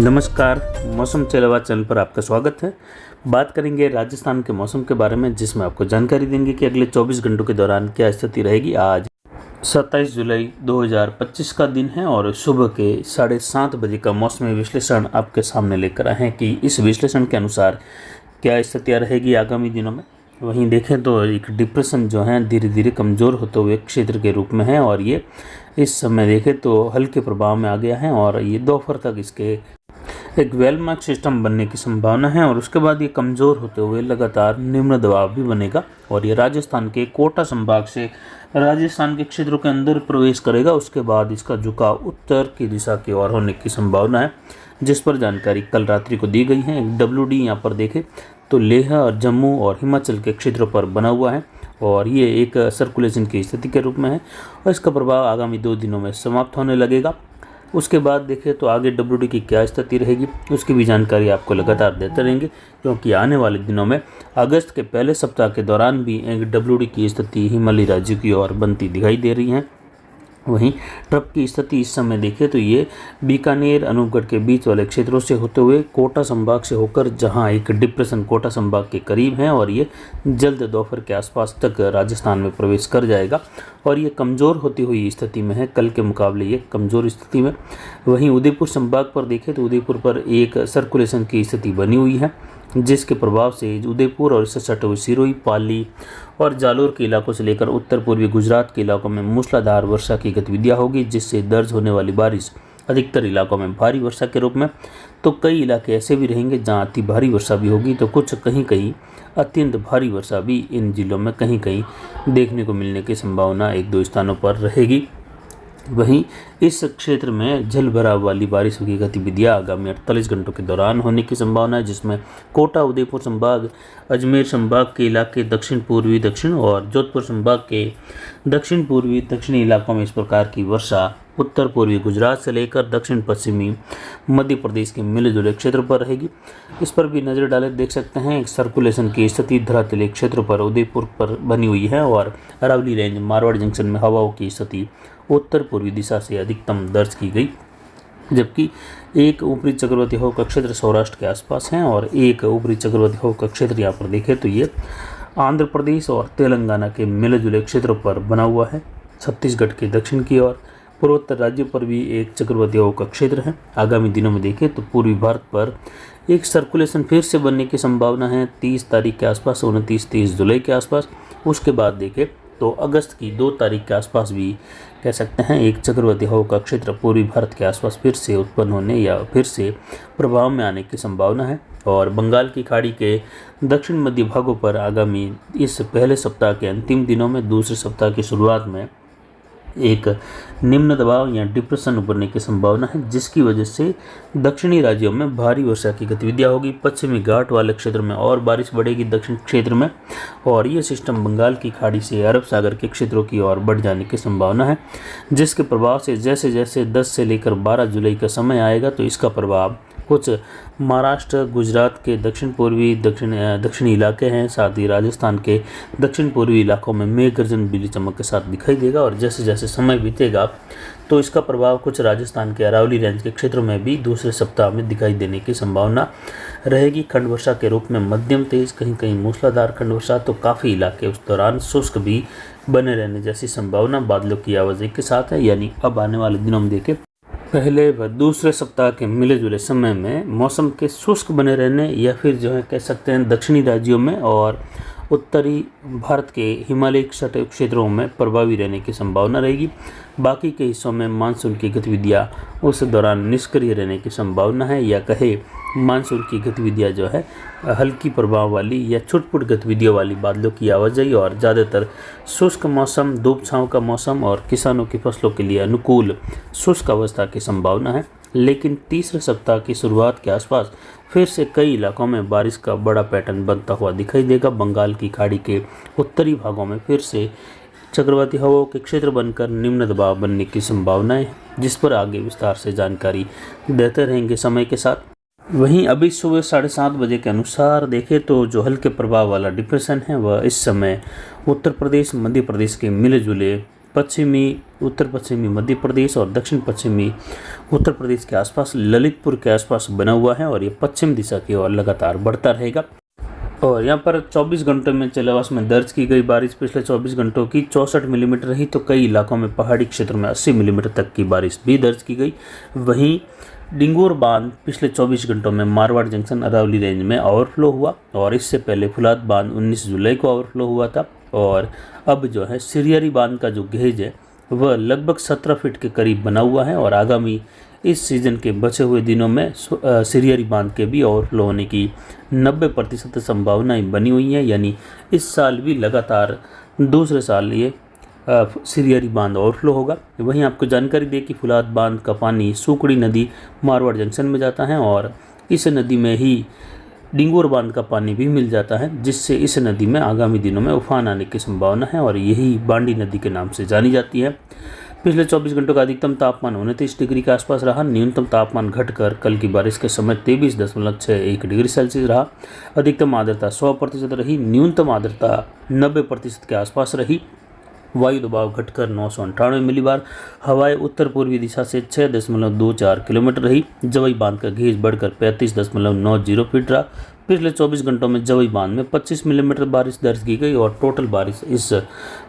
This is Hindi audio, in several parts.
नमस्कार। मौसम चलवा चैनल पर आपका स्वागत है। बात करेंगे राजस्थान के मौसम के बारे में, जिसमें आपको जानकारी देंगे कि अगले 24 घंटों के दौरान क्या स्थिति रहेगी। आज 27 जुलाई 2025 का दिन है और सुबह के 7:30 बजे का मौसमी विश्लेषण आपके सामने लेकर आए हैं कि इस विश्लेषण के अनुसार क्या स्थितियाँ रहेगी आगामी दिनों में। वहीं देखें तो एक डिप्रेशन जो है धीरे धीरे कमज़ोर होते हुए क्षेत्र के रूप में है और ये इस समय देखें तो हल्के प्रभाव में आ गया है और ये दोपहर तक इसके एक वेलमार्क सिस्टम बनने की संभावना है और उसके बाद ये कमज़ोर होते हुए लगातार निम्न दबाव भी बनेगा और ये राजस्थान के कोटा संभाग से राजस्थान के क्षेत्रों के अंदर प्रवेश करेगा। उसके बाद इसका झुकाव उत्तर की दिशा की ओर होने की संभावना है, जिस पर जानकारी कल रात्रि को दी गई है। एक WD यहाँ पर देखें तो लेह और जम्मू और हिमाचल के क्षेत्रों पर बना हुआ है और ये एक सर्कुलेशन की स्थिति के रूप में है और इसका प्रभाव आगामी 2 दिनों में समाप्त होने लगेगा। उसके बाद देखें तो आगे WD की क्या स्थिति रहेगी, उसकी भी जानकारी आपको लगातार देते रहेंगे, क्योंकि आने वाले दिनों में अगस्त के पहले सप्ताह के दौरान भी एक WD की स्थिति हिमालयी राज्यों की ओर बनती दिखाई दे रही है। वहीं ट्रप की स्थिति इस समय देखें तो ये बीकानेर अनूपगढ़ के बीच वाले क्षेत्रों से होते हुए कोटा संभाग से होकर, जहां एक डिप्रेशन कोटा संभाग के करीब है और ये जल्द दोपहर के आसपास तक राजस्थान में प्रवेश कर जाएगा और ये कमज़ोर होती हुई स्थिति में है, कल के मुकाबले ये कमज़ोर स्थिति में। वहीं उदयपुर संभाग पर देखें तो उदयपुर पर एक सर्कुलेशन की स्थिति बनी हुई है, जिसके प्रभाव से उदयपुर और इससे सटे हुए सिरोही, पाली और जालोर के इलाकों से लेकर उत्तर पूर्वी गुजरात के इलाकों में मूसलाधार वर्षा की गतिविधियां होगी, जिससे दर्ज होने वाली बारिश अधिकतर इलाकों में भारी वर्षा के रूप में, तो कई इलाके ऐसे भी रहेंगे जहां अति भारी वर्षा भी होगी, तो कुछ कहीं कहीं अत्यंत भारी वर्षा भी इन जिलों में कहीं कहीं देखने को मिलने की संभावना 1-2 स्थानों पर रहेगी। वहीं इस क्षेत्र में जल भराव वाली बारिश की गतिविधियां आगामी 48 घंटों के दौरान होने की संभावना है, जिसमें कोटा, उदयपुर संभाग, अजमेर संभाग के इलाके, दक्षिण पूर्वी दक्षिण और जोधपुर संभाग के दक्षिण पूर्वी दक्षिणी इलाकों में इस प्रकार की वर्षा उत्तर पूर्वी गुजरात से लेकर दक्षिण पश्चिमी मध्य प्रदेश के मिले जुले क्षेत्र पर रहेगी। इस पर भी नज़र डाले देख सकते हैं एक सर्कुलेशन की स्थिति धरातलीय क्षेत्र पर उदयपुर पर बनी हुई है और अरावली रेंज मारवाड़ जंक्शन में हवाओं की स्थिति उत्तर पूर्वी दिशा से अधिकतम दर्ज की गई, जबकि एक ऊपरी चक्रवाती हवा का क्षेत्र सौराष्ट्र के आसपास है और एक ऊपरी चक्रवाती हवा का क्षेत्र यहाँ पर देखें तो ये आंध्र प्रदेश और तेलंगाना के मिले जुले क्षेत्रों पर बना हुआ है। छत्तीसगढ़ के दक्षिण की ओर पूर्वोत्तर राज्यों पर भी एक चक्रवाती हवा का क्षेत्र है। आगामी दिनों में देखें तो पूर्वी भारत पर एक सर्कुलेशन फिर से बनने की संभावना है 30 तारीख के आसपास, 29-30 जुलाई के आसपास। उसके बाद देखें तो अगस्त की 2 तारीख के आसपास भी कह सकते हैं एक चक्रवाती हवा का क्षेत्र पूर्वी भारत के आसपास फिर से उत्पन्न होने या फिर से प्रभाव में आने की संभावना है और बंगाल की खाड़ी के दक्षिण मध्य भागों पर आगामी इस पहले सप्ताह के अंतिम दिनों में दूसरे सप्ताह की शुरुआत में एक निम्न दबाव या डिप्रेशन उभरने की संभावना है, जिसकी वजह से दक्षिणी राज्यों में भारी वर्षा की गतिविधियां होगी। पश्चिमी घाट वाले क्षेत्र में और बारिश बढ़ेगी दक्षिण क्षेत्र में और ये सिस्टम बंगाल की खाड़ी से अरब सागर के क्षेत्रों की ओर बढ़ जाने की संभावना है, जिसके प्रभाव से जैसे जैसे 10 से लेकर 12 जुलाई का समय आएगा तो इसका प्रभाव कुछ महाराष्ट्र, गुजरात के दक्षिण पूर्वी दक्षिणी इलाके हैं, साथ ही राजस्थान के दक्षिण पूर्वी इलाकों में मेघ गर्जन बिजली चमक के साथ दिखाई देगा और जैसे जैसे समय बीतेगा तो इसका प्रभाव कुछ राजस्थान के अरावली रेंज के क्षेत्रों में भी दूसरे सप्ताह में दिखाई देने की संभावना रहेगी। खंड वर्षा के रूप में मध्यम तेज, कहीं कहीं मूसलाधार खंड वर्षा, तो काफ़ी इलाके उस दौरान शुष्क भी बने रहने जैसी संभावना बादलों की आवाजाही के साथ है। यानी अब आने वाले दिनों में देखें पहले व दूसरे सप्ताह के मिले जुले समय में मौसम के शुष्क बने रहने या फिर जो है कह सकते हैं दक्षिणी राज्यों में और उत्तरी भारत के हिमालयी क्षेत्रों में प्रभावी रहने की संभावना रहेगी। बाकी के हिस्सों में मानसून की गतिविधियां उस दौरान निष्क्रिय रहने की संभावना है, या कहे मानसून की गतिविधियां जो है हल्की प्रभाव वाली या छुटपुट गतिविधियों वाली बादलों की आवाजाही और ज़्यादातर शुष्क मौसम, धूप छांव का मौसम और किसानों की फसलों के लिए अनुकूल शुष्क अवस्था की संभावना है। लेकिन तीसरे सप्ताह की शुरुआत के आसपास फिर से कई इलाकों में बारिश का बड़ा पैटर्न बनता हुआ दिखाई देगा। बंगाल की खाड़ी के उत्तरी भागों में फिर से चक्रवाती हवाओं के क्षेत्र बनकर निम्न दबाव बनने की संभावना है, जिस पर आगे विस्तार से जानकारी देते रहेंगे समय के साथ। वहीं अभी सुबह 7:30 बजे के अनुसार देखें तो जो हल्के प्रभाव वाला डिप्रेशन है वह इस समय उत्तर प्रदेश, मध्य प्रदेश के मिले जुले पश्चिमी उत्तर पश्चिमी मध्य प्रदेश और दक्षिण पश्चिमी उत्तर प्रदेश के आसपास ललितपुर के आसपास बना हुआ है और ये पश्चिम दिशा की ओर लगातार बढ़ता रहेगा। और यहाँ पर 24 घंटों में चलवास में दर्ज की गई बारिश पिछले 24 घंटों की 64 मिलीमीटर रही, तो कई इलाकों में पहाड़ी क्षेत्रों में 80 मिलीमीटर तक की बारिश भी दर्ज की गई। वहीं डिंगोर बांध पिछले 24 घंटों में मारवाड़ जंक्शन अरावली रेंज में ओवरफ्लो हुआ और इससे पहले फुलाद बांध 19 जुलाई को ओवरफ्लो हुआ था। और अब जो है सिरियरी बांध का जो गेज है वह लगभग 17 फीट के करीब बना हुआ है और आगामी इस सीज़न के बचे हुए दिनों में सिरियरी बांध के भी ओवरफ्लो होने की 90% संभावनाएं बनी हुई हैं। यानी इस साल भी लगातार दूसरे साल ये सिरियरी बांध ओवरफ्लो होगा। वहीं आपको जानकारी दे कि फुलाद बांध का पानी सूकड़ी नदी मारवाड़ जंक्शन में जाता है और इस नदी में ही डिंगोर बांध का पानी भी मिल जाता है, जिससे इस नदी में आगामी दिनों में उफान आने की संभावना है और यही बांडी नदी के नाम से जानी जाती है। पिछले 24 घंटों का अधिकतम तापमान 29 डिग्री के आसपास रहा। न्यूनतम तापमान घटकर कल की बारिश के समय 23.61 डिग्री सेल्सियस रहा। अधिकतम आर्द्रता 100% रही, न्यूनतम आर्द्रता 90% के आसपास रही। वायु दबाव घटकर 998 मिलीबार। हवाएं उत्तर पूर्वी दिशा से 6.24 किलोमीटर रही। जवई बांध का गेज बढ़कर 35.90 फीट रहा। पिछले 24 घंटों में जवई बांध में 25 मिलीमीटर बारिश दर्ज की गई और टोटल बारिश इस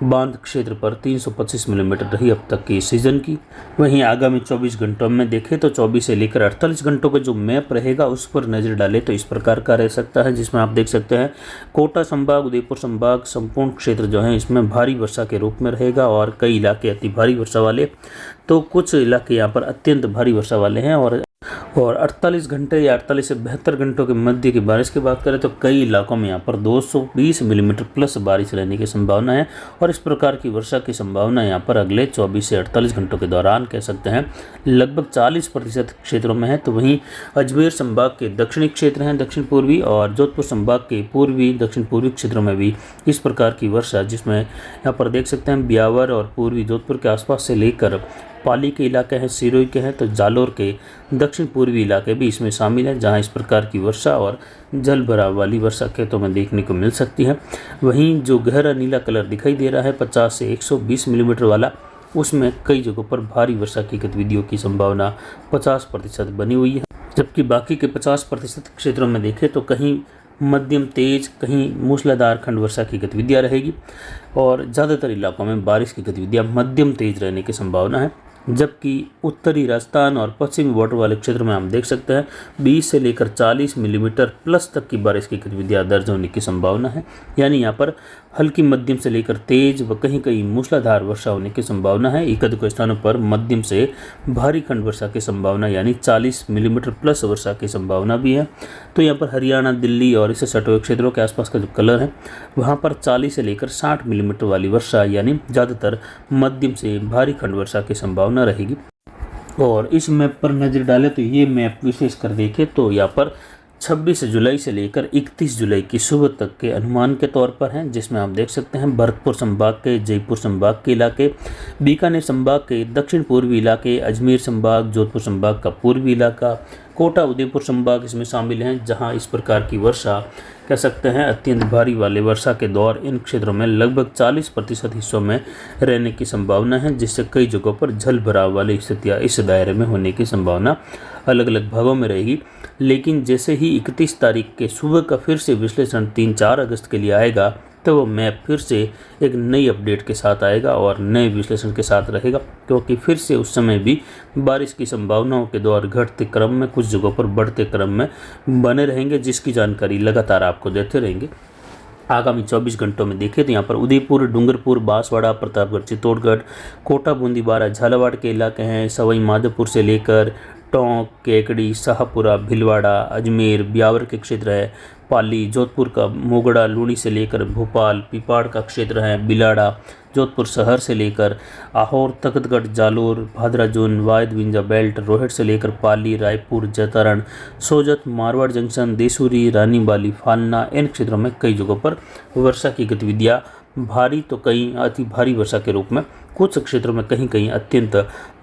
बांध क्षेत्र पर 325 मिलीमीटर रही अब तक की सीजन की। वहीं आगामी 24 घंटों में देखें तो 24 से लेकर 48 घंटों का जो मैप रहेगा उस पर नज़र डालें तो इस प्रकार का रह सकता है, जिसमें आप देख सकते हैं कोटा संभाग, उदयपुर संभाग, संपूर्ण क्षेत्र जो है इसमें भारी वर्षा के रूप में रहेगा और कई इलाके अति भारी वर्षा वाले, तो कुछ इलाके यहाँ पर अत्यंत भारी वर्षा वाले हैं। और 48 घंटे या 48 से 72 घंटों के मध्य की बारिश की बात करें तो कई इलाकों में यहाँ पर 220 मिलीमीटर प्लस बारिश रहने की संभावना है और इस प्रकार की वर्षा की संभावना यहाँ पर अगले 24 से 48 घंटों के दौरान कह सकते हैं लगभग 40% क्षेत्रों में है। तो वहीं अजमेर संभाग के दक्षिणी क्षेत्र हैं दक्षिण पूर्वी और जोधपुर संभाग के पूर्वी दक्षिण पूर्वी क्षेत्रों में भी इस प्रकार की वर्षा, जिसमें यहाँ पर देख सकते हैं ब्यावर और पूर्वी जोधपुर के आसपास से लेकर पाली के इलाके हैं, सिरोही के हैं, तो जालोर के दक्षिण पूर्वी इलाके भी इसमें शामिल हैं, जहां इस प्रकार की वर्षा और जल भराव वाली वर्षा खेतों में देखने को मिल सकती है। वहीं जो गहरा नीला कलर दिखाई दे रहा है 50 से 120 मिलीमीटर वाला, उसमें कई जगहों पर भारी वर्षा की गतिविधियों की संभावना 50% बनी हुई है, जबकि बाकी के 50% क्षेत्रों में देखें तो कहीं मध्यम तेज, कहीं मूसलाधार खंड वर्षा की गतिविधियाँ रहेगी और ज़्यादातर इलाकों में बारिश की गतिविधियाँ मध्यम तेज रहने की संभावना है। जबकि उत्तरी राजस्थान और पश्चिमी बॉर्डर वाले क्षेत्र में हम देख सकते हैं 20 से लेकर 40 मिलीमीटर प्लस तक की बारिश की गतिविधियाँ दर्ज होने की संभावना है। यानी यहाँ पर हल्की मध्यम से लेकर तेज व कहीं कहीं मूसलाधार वर्षा होने की संभावना है। एक अधिक स्थानों पर मध्यम से भारी खंड वर्षा की संभावना यानी 40 मिलीमीटर प्लस वर्षा की संभावना भी है। तो यहाँ पर हरियाणा, दिल्ली और इससे सटे हुए क्षेत्रों के आसपास का जो कलर है वहाँ पर 40 से लेकर 60 मिलीमीटर वाली वर्षा यानी ज़्यादातर मध्यम से भारी खंड वर्षा की संभावना रहेगी। और इस मैप पर नज़र डालें तो ये मैप विशेष कर देखें तो यहाँ पर 26 जुलाई से लेकर 31 जुलाई की सुबह तक के अनुमान के तौर पर हैं, जिसमें आप देख सकते हैं भरतपुर संभाग के, जयपुर संभाग के इलाके, बीकानेर संभाग के दक्षिण पूर्वी इलाके, अजमेर संभाग, जोधपुर संभाग का पूर्वी इलाका, कोटा, उदयपुर संभाग इसमें शामिल हैं, जहां इस प्रकार की वर्षा कह सकते हैं अत्यंत भारी वाले वर्षा के दौर इन क्षेत्रों में लगभग 40% हिस्सों में रहने की संभावना है, जिससे कई जगहों पर जल भराव वाली स्थितियाँ इस दायरे में होने की संभावना अलग अलग भागों में रहेगी। लेकिन जैसे ही 31 तारीख के सुबह का फिर से विश्लेषण 3-4 अगस्त के लिए आएगा तो वो मैप फिर से एक नई अपडेट के साथ आएगा और नए विश्लेषण के साथ रहेगा, क्योंकि फिर से उस समय भी बारिश की संभावनाओं के दौर घटते क्रम में, कुछ जगहों पर बढ़ते क्रम में बने रहेंगे, जिसकी जानकारी लगातार आपको देते रहेंगे। आगामी 24 घंटों में देखें तो यहाँ पर उदयपुर, डूंगरपुर, बांसवाड़ा, प्रतापगढ़, चित्तौड़गढ़, कोटा, बूंदी, बारा, झालावाड़ के इलाके हैं, सवाई माधोपुर से लेकर टोंक, केकड़ी, शाहपुरा, भीलवाड़ा, अजमेर, ब्यावर के क्षेत्र है, पाली, जोधपुर का मोगड़ा, लूणी से लेकर भोपाल, पिपाड़ का क्षेत्र है, बिलाड़ा, जोधपुर शहर से लेकर आहोर, तख्तगढ़, जालोर, भादरा जोन, वायद, विंजा बेल्ट, रोहट से लेकर पाली, रायपुर, जैतारण, सोजत, मारवाड़ जंक्शन, देसूरी, रानीबाली, फालना, इन क्षेत्रों में कई जगहों पर वर्षा की गतिविधियाँ भारी तो कहीं अति भारी वर्षा के रूप में, कुछ क्षेत्रों में कहीं कहीं अत्यंत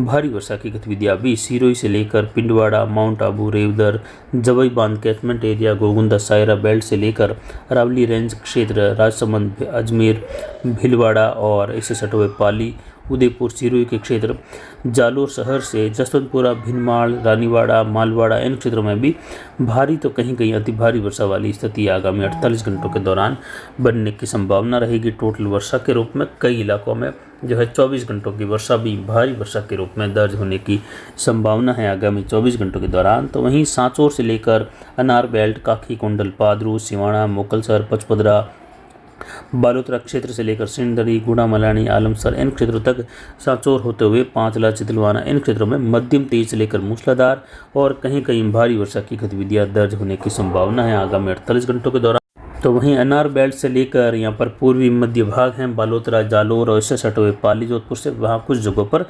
भारी वर्षा की गतिविधियाँ भी सिरोही से लेकर पिंडवाड़ा, माउंट आबू, रेवदर, जवई बांध catchment area, Gogunda, Saira belt से लेकर अरावली रेंज क्षेत्र, राजसमंद, अजमेर, भीलवाड़ा और इससे सटे हुए पाली उदयपुर सिरोही के क्षेत्र, जालोर शहर से जसवंतपुरा, भिनमाल, रानीवाड़ा, मालवाड़ा इन क्षेत्रों में भी भारी तो कहीं कहीं अति भारी वर्षा वाली स्थिति आगामी 48 घंटों के दौरान बनने की संभावना रहेगी। टोटल वर्षा के रूप में कई इलाकों में जो है 24 घंटों की वर्षा भी भारी वर्षा के रूप में दर्ज होने की संभावना है आगामी 24 घंटों के दौरान। तो वहीं सांचौर से लेकर अनार बेल्ट, काखी कुंडल, पादरू, सिवाना, मोकलसर, पचपदरा, बालोतरा क्षेत्र से लेकर सिंदरी, गुड़ा मलानी, आलमसर इन क्षेत्रों तक सांचौर होते हुए पांचला, चितलवाना इन क्षेत्रों में मध्यम तेज से लेकर मूसलाधार और कहीं कहीं भारी वर्षा की गतिविधियां दर्ज होने की संभावना है आगामी 48 घंटों के दौरान। तो वहीं अनार बेल्ट से लेकर यहाँ पर पूर्वी मध्य भाग हैं, बालोतरा, जालोर और इससे सटे हुए पाली, जोधपुर से वहाँ कुछ जगहों पर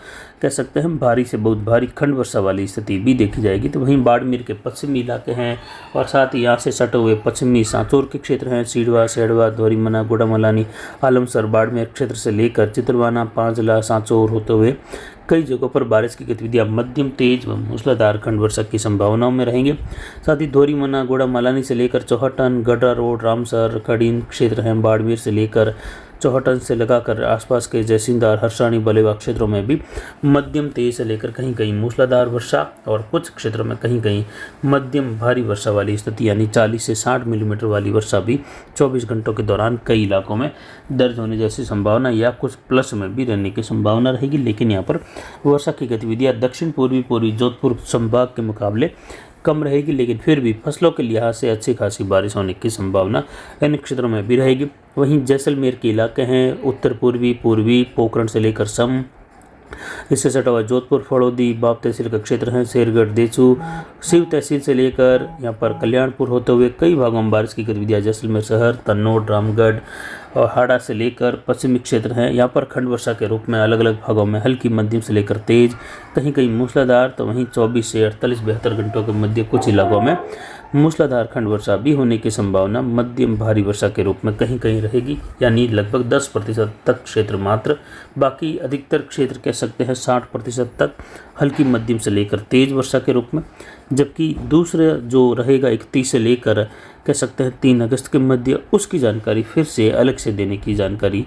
कह सकते हैं भारी से बहुत भारी खंड वर्षा वाली स्थिति भी देखी जाएगी। तो वहीं बाड़मेर के पश्चिमी इलाके हैं और साथ ही यहाँ से सटे हुए पश्चिमी सांचौर के क्षेत्र हैं, सीडवा, सेडवा, धौरीमना, गुड़ामलानी, आलमसर, बाड़मेर क्षेत्र से लेकर चितलवाना, पांचला, सांचौर होते हुए कई जगहों पर बारिश की गतिविधियां मध्यम तेज व मूसलाधार खंड वर्षा की संभावनाओं में रहेंगे। साथ ही धौरीमना, गुड़ामलानी से लेकर चौहटन, गडरा रोड, रामसर, खड़ीन क्षेत्र हैं, बाड़मेर से लेकर चौहटन से लगाकर आसपास के जयसिंदार, हरसाणी, बलेवा क्षेत्रों में भी मध्यम तेज से लेकर कहीं कहीं मूसलाधार वर्षा और कुछ क्षेत्रों में कहीं कहीं मध्यम भारी वर्षा वाली स्थिति यानी 40 से 60 मिलीमीटर वाली वर्षा भी 24 घंटों के दौरान कई इलाकों में दर्ज होने जैसी संभावना या कुछ प्लस में भी रहने की संभावना रहेगी। लेकिन यहाँ पर वर्षा की गतिविधियाँ दक्षिण पूर्वी जोधपुर संभाग के मुकाबले कम रहेगी, लेकिन फिर भी फसलों के लिहाज से अच्छी खासी बारिश होने की संभावना इन क्षेत्रों में भी रहेगी। वहीं जैसलमेर के इलाके हैं, उत्तर पूर्वी पोखरण से लेकर सम, इससे सटा हुआ जोधपुर, फड़ौदी, बाप तहसील का क्षेत्र है, शेरगढ़, देचू, शिव तहसील से लेकर यहाँ पर कल्याणपुर होते हुए कई भागों में बारिश की गतिविधियाँ जैसलमेर शहर, तन्नौर, रामगढ़ और हाड़ा से लेकर पश्चिमी क्षेत्र हैं। यहाँ पर खंड वर्षा के रूप में अलग अलग भागों में हल्की मध्यम से लेकर तेज, कहीं कहीं मूसलाधार, तो वहीं 24 से 48-72 घंटों के मध्य कुछ इलाकों में मूसलाधार खंड वर्षा भी होने की संभावना मध्यम भारी वर्षा के रूप में कहीं कहीं रहेगी, यानी लगभग 10% तक क्षेत्र मात्र, बाकी अधिकतर क्षेत्र कह सकते हैं 60% तक हल्की मध्यम से लेकर तेज वर्षा के रूप में। जबकि दूसरा जो रहेगा 31 से लेकर कह सकते हैं 3 अगस्त के मध्य, उसकी जानकारी फिर से अलग से देने की जानकारी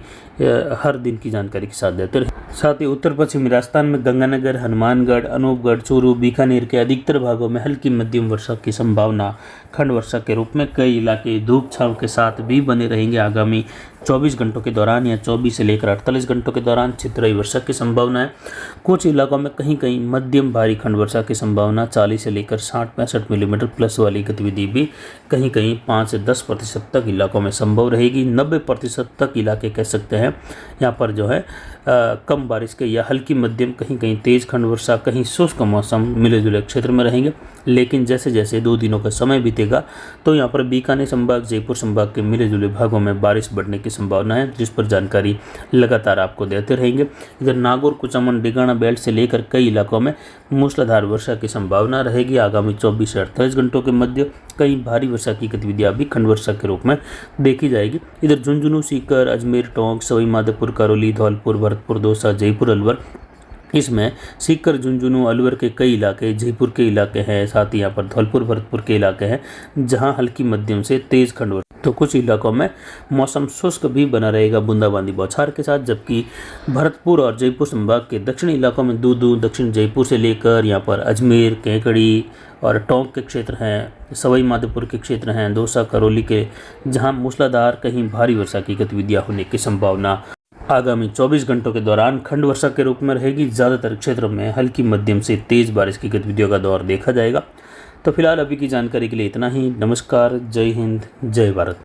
हर दिन की जानकारी के साथ देते रहे। साथ ही उत्तर पश्चिमी राजस्थान में गंगानगर, हनुमानगढ़, अनूपगढ़, चूरू, बीकानेर के अधिकतर भागों में हल्की मध्यम वर्षा की संभावना खंड वर्षा के रूप में कई इलाके धूप छांव के साथ भी बने रहेंगे आगामी 24 घंटों के दौरान या 24 से लेकर 48 घंटों के दौरान छितराई वर्षा की संभावना है। कुछ इलाकों में कहीं कहीं मध्यम भारी खंड वर्षा की संभावना 40 से लेकर 60-65 मिलीमीटर प्लस वाली गतिविधि भी कहीं कहीं 5 से 10% तक इलाकों में संभव रहेगी। 90% तक इलाके कह सकते हैं यहाँ पर जो है कम बारिश के या हल्की मध्यम कहीं कहीं तेज खंड वर्षा, कहीं शुष्क मौसम मिले जुले क्षेत्र में रहेंगे। लेकिन जैसे जैसे 2 दिनों का समय बीतेगा तो यहाँ पर बीकानेर संभाग, जयपुर संभाग के मिले जुले भागों में बारिश बढ़ने की संभावना है, जिस पर जानकारी लगातार आपको देते रहेंगे। इधर नागौर, कुचामन, डिगाना बेल्ट से लेकर कई इलाकों में मूसलाधार वर्षा की संभावना रहेगी आगामी 24 से 48 घंटों के मध्य। कई भारी वर्षा की गतिविधियां भी खंड वर्षा के रूप में देखी जाएगी। इधर झुंझुनू, सीकर, अजमेर, टोंक, सवाई माधोपुर, करौली, धौलपुर, भरतपुर, दौसा, जयपुर, अलवर, इसमें सीकर, झुंझुनू, अलवर के कई इलाके, जयपुर के इलाके हैं, साथ ही यहाँ पर धौलपुर, भरतपुर के इलाके हैं जहां हल्की मध्यम से तेज खंड वर्षा। तो कुछ इलाकों में मौसम शुष्क भी बना रहेगा बूंदाबांदी बौछार के साथ, जबकि भरतपुर और जयपुर संभाग के दक्षिणी इलाकों में दूदू, दक्षिण जयपुर से लेकर यहाँ पर अजमेर, केकड़ी और टोंक के क्षेत्र हैं, सवाई माधोपुर के क्षेत्र हैं, दौसा, करौली के, जहां मूसलाधार कहीं भारी वर्षा की गतिविधियां होने की संभावना आगामी 24 घंटों के दौरान खंड वर्षा के रूप में रहेगी। ज़्यादातर क्षेत्रों में हल्की मध्यम से तेज बारिश की गतिविधियों का दौर देखा जाएगा। तो फिलहाल अभी की जानकारी के लिए इतना ही। नमस्कार, जय हिंद, जय भारत।